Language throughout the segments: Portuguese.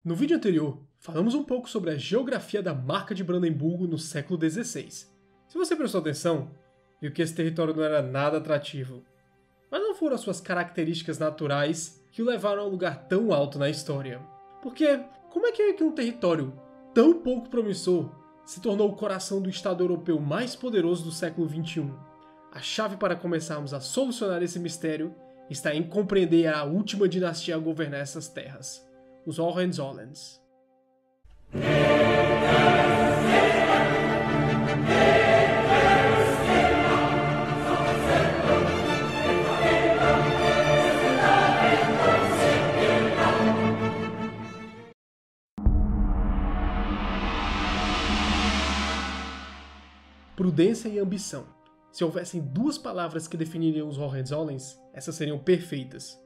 No vídeo anterior, falamos um pouco sobre a geografia da Marca de Brandemburgo no século XVI. Se você prestou atenção, viu que esse território não era nada atrativo. Mas não foram as suas características naturais que o levaram a um lugar tão alto na história. Porque como é que um território tão pouco promissor se tornou o coração do Estado europeu mais poderoso do século XXI? A chave para começarmos a solucionar esse mistério está em compreender a última dinastia a governar essas terras, os Hohenzollerns. Prudência e ambição. Se houvessem duas palavras que definiriam os Hohenzollerns, essas seriam perfeitas.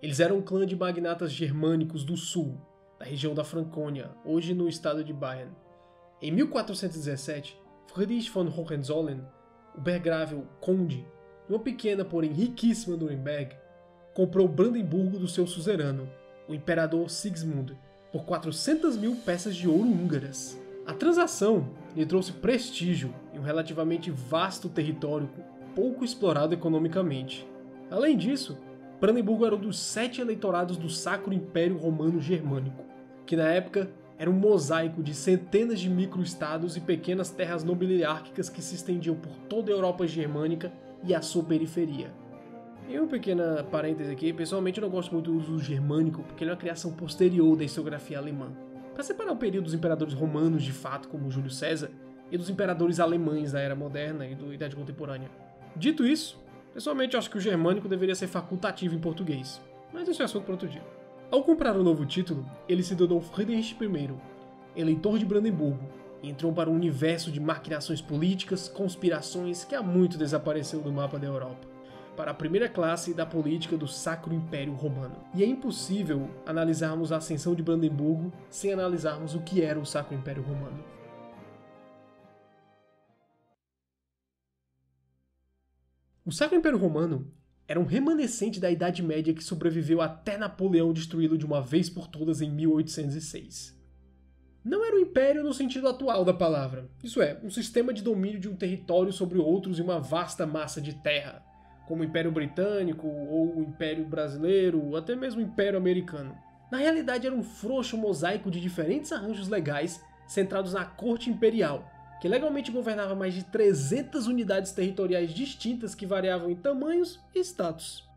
Eles eram um clã de magnatas germânicos do sul, da região da Francônia, hoje no estado de Bayern. Em 1417, Friedrich von Hohenzollern, o bergrável conde, de uma pequena porém riquíssima Nuremberg, comprou Brandemburgo do seu suzerano, o imperador Sigismund, por 400.000 peças de ouro húngaras. A transação lhe trouxe prestígio e um relativamente vasto território pouco explorado economicamente. Além disso, Brandemburgo era um dos 7 eleitorados do Sacro Império Romano Germânico, que na época era um mosaico de centenas de microestados e pequenas terras nobiliárquicas que se estendiam por toda a Europa germânica e a sua periferia. E uma pequena parêntese aqui, pessoalmente eu não gosto muito do uso germânico porque ele é uma criação posterior da historiografia alemã, para separar o período dos imperadores romanos de fato, como Júlio César, e dos imperadores alemães da Era Moderna e da Idade Contemporânea. Dito isso, pessoalmente eu acho que o germânico deveria ser facultativo em português, mas isso é assunto para outro dia. Ao comprar o novo título, ele se tornou Friedrich I, eleitor de Brandemburgo, e entrou para um universo de maquinações políticas, conspirações que há muito desapareceu do mapa da Europa, para a primeira classe da política do Sacro Império Romano. E é impossível analisarmos a ascensão de Brandemburgo sem analisarmos o que era o Sacro Império Romano. O Sacro Império Romano era um remanescente da Idade Média que sobreviveu até Napoleão destruí-lo de uma vez por todas em 1806. Não era um império no sentido atual da palavra, isso é, um sistema de domínio de um território sobre outros em uma vasta massa de terra, como o Império Britânico, ou o Império Brasileiro, ou até mesmo o Império Americano. Na realidade era um frouxo mosaico de diferentes arranjos legais centrados na corte imperial, que legalmente governava mais de 300 unidades territoriais distintas que variavam em tamanhos e status.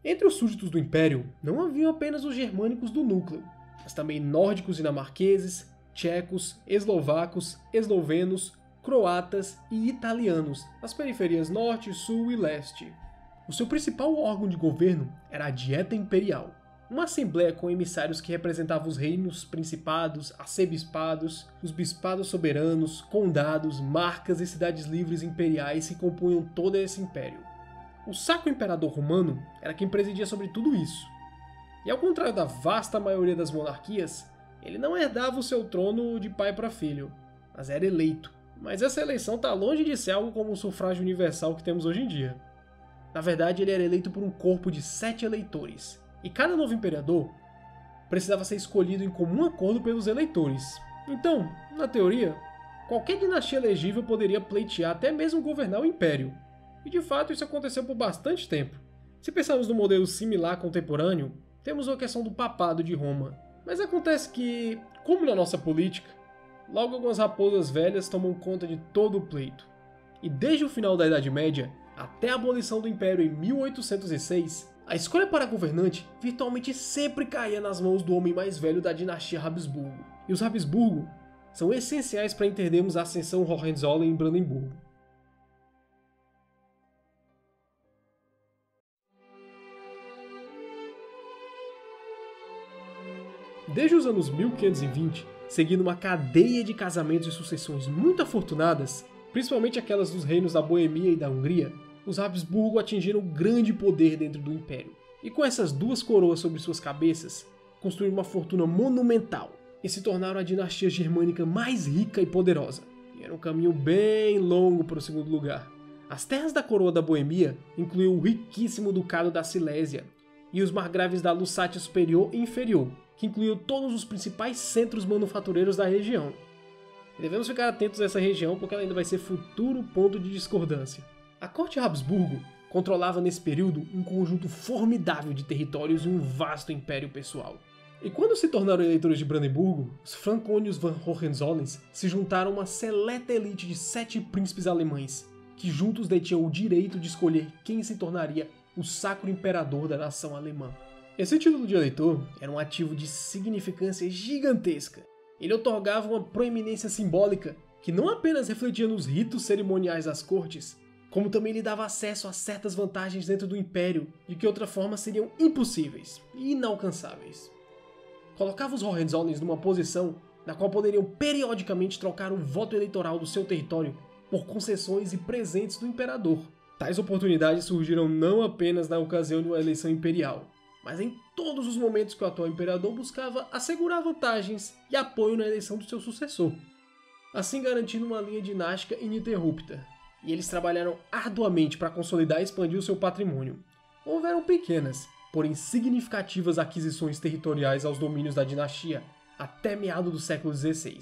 Entre os súditos do Império, não haviam apenas os germânicos do núcleo, mas também nórdicos dinamarqueses, tchecos, eslovacos, eslovenos, croatas e italianos, nas periferias norte, sul e leste. O seu principal órgão de governo era a Dieta Imperial, uma assembleia com emissários que representavam os reinos, principados, arcebispados, os bispados soberanos, condados, marcas e cidades livres imperiais que compunham todo esse império. O Sacro Imperador Romano era quem presidia sobre tudo isso. E ao contrário da vasta maioria das monarquias, ele não herdava o seu trono de pai para filho, mas era eleito. Mas essa eleição está longe de ser algo como o sufrágio universal que temos hoje em dia. Na verdade, ele era eleito por um corpo de 7 eleitores, e cada novo imperador precisava ser escolhido em comum acordo pelos eleitores. Então, na teoria, qualquer dinastia elegível poderia pleitear até mesmo governar o império. E de fato isso aconteceu por bastante tempo. Se pensarmos no modelo similar contemporâneo, temos a questão do papado de Roma. Mas acontece que, como na nossa política, logo algumas raposas velhas tomam conta de todo o pleito. E desde o final da Idade Média, até a abolição do Império em 1806, a escolha para governante virtualmente sempre caía nas mãos do homem mais velho da dinastia Habsburgo. E os Habsburgo são essenciais para entendermos a ascensão Hohenzollern em Brandemburgo. Desde os anos 1520, seguindo uma cadeia de casamentos e sucessões muito afortunadas, principalmente aquelas dos reinos da Boemia e da Hungria, os Habsburgo atingiram grande poder dentro do império. E com essas duas coroas sobre suas cabeças, construíram uma fortuna monumental e se tornaram a dinastia germânica mais rica e poderosa. E era um caminho bem longo para o segundo lugar. As terras da coroa da Boemia incluíam o riquíssimo Ducado da Silésia e os margraves da Lusácia Superior e Inferior, que incluiu todos os principais centros manufatureiros da região. E devemos ficar atentos a essa região porque ela ainda vai ser futuro ponto de discordância. A corte Habsburgo controlava nesse período um conjunto formidável de territórios e um vasto império pessoal. E quando se tornaram eleitores de Brandemburgo, os Franconius van Hohenzollern se juntaram a uma seleta elite de 7 príncipes alemães, que juntos detinham o direito de escolher quem se tornaria o Sacro Imperador da nação alemã. Esse título de eleitor era um ativo de significância gigantesca. Ele otorgava uma proeminência simbólica que não apenas refletia nos ritos cerimoniais das cortes, como também lhe dava acesso a certas vantagens dentro do Império de que outra forma seriam impossíveis e inalcançáveis. Colocava os Hohenzollerns numa posição na qual poderiam periodicamente trocar o voto eleitoral do seu território por concessões e presentes do imperador. Tais oportunidades surgiram não apenas na ocasião de uma eleição imperial, mas em todos os momentos que o atual imperador buscava assegurar vantagens e apoio na eleição do seu sucessor, assim garantindo uma linha dinástica ininterrupta. E eles trabalharam arduamente para consolidar e expandir o seu patrimônio. Houveram pequenas, porém significativas aquisições territoriais aos domínios da dinastia até meado do século XVI.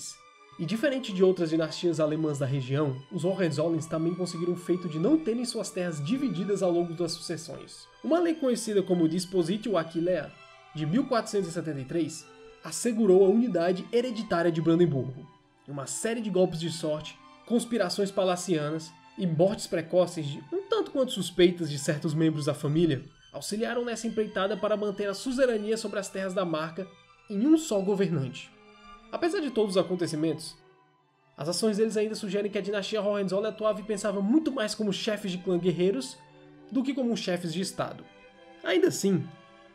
E diferente de outras dinastias alemãs da região, os Hohenzollerns também conseguiram o feito de não terem suas terras divididas ao longo das sucessões. Uma lei conhecida como Dispositio Aquileia, de 1473, assegurou a unidade hereditária de Brandemburgo. Uma série de golpes de sorte, conspirações palacianas e mortes precoces de um tanto quanto suspeitas de certos membros da família auxiliaram nessa empreitada para manter a suzerania sobre as terras da marca em um só governante. Apesar de todos os acontecimentos, as ações deles ainda sugerem que a dinastia Hohenzollern atuava e pensava muito mais como chefes de clã guerreiros do que como chefes de estado. Ainda assim,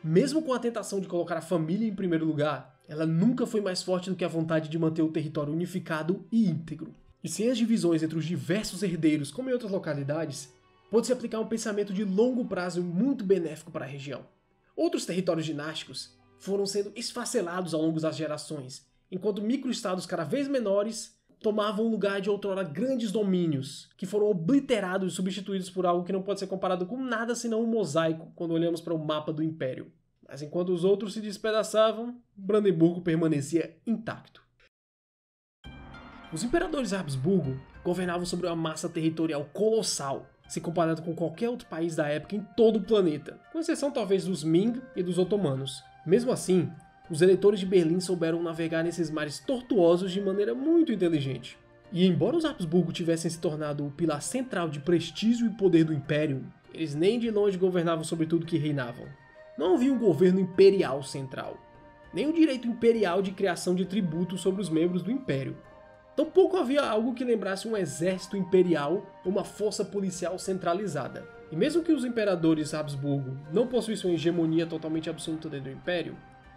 mesmo com a tentação de colocar a família em primeiro lugar, ela nunca foi mais forte do que a vontade de manter o território unificado e íntegro. E sem as divisões entre os diversos herdeiros, como em outras localidades, pôde-se aplicar um pensamento de longo prazo muito benéfico para a região. Outros territórios dinásticos foram sendo esfacelados ao longo das gerações, enquanto microestados cada vez menores tomavam o lugar de outrora grandes domínios, que foram obliterados e substituídos por algo que não pode ser comparado com nada senão um mosaico quando olhamos para o mapa do Império. Mas enquanto os outros se despedaçavam, Brandemburgo permanecia intacto. Os imperadores Habsburgo governavam sobre uma massa territorial colossal, se comparado com qualquer outro país da época em todo o planeta, com exceção talvez dos Ming e dos otomanos. Mesmo assim, os eleitores de Berlim souberam navegar nesses mares tortuosos de maneira muito inteligente. E embora os Habsburgo tivessem se tornado o pilar central de prestígio e poder do Império, eles nem de longe governavam sobre tudo que reinavam. Não havia um governo imperial central, nem o direito imperial de criação de tributos sobre os membros do Império. Tampouco havia algo que lembrasse um exército imperial ou uma força policial centralizada. E mesmo que os imperadores Habsburgo não possuíssem uma hegemonia totalmente absoluta dentro do Império,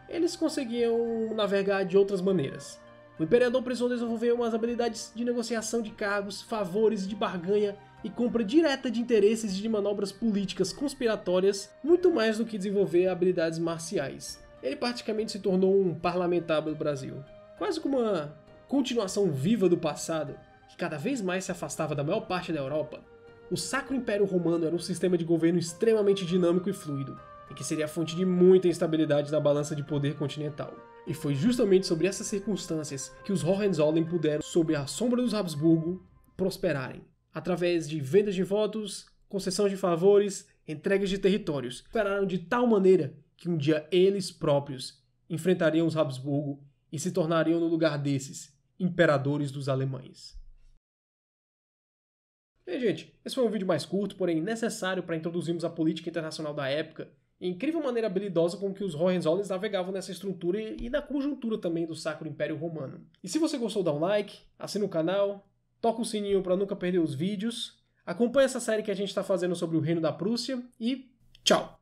eles conseguiam navegar de outras maneiras. O imperador precisou desenvolver umas habilidades de negociação de cargos, favores, de barganha e compra direta de interesses e de manobras políticas conspiratórias, muito mais do que desenvolver habilidades marciais. Ele praticamente se tornou um parlamentar do Brasil, quase como uma continuação viva do passado, que cada vez mais se afastava da maior parte da Europa. O Sacro Império Romano era um sistema de governo extremamente dinâmico e fluido, e que seria a fonte de muita instabilidade na balança de poder continental. E foi justamente sobre essas circunstâncias que os Hohenzollern puderam, sob a sombra dos Habsburgo, prosperarem, através de vendas de votos, concessão de favores, entregas de territórios. Prosperaram de tal maneira que um dia eles próprios enfrentariam os Habsburgo e se tornariam no lugar desses, imperadores dos alemães. Bem, gente, esse foi um vídeo mais curto, porém necessário para introduzirmos a política internacional da época e a incrível maneira habilidosa com que os Hohenzollern navegavam nessa estrutura e na conjuntura também do Sacro Império Romano. E se você gostou, dá um like, assina o canal, toca o sininho para nunca perder os vídeos, acompanha essa série que a gente está fazendo sobre o Reino da Prússia e tchau!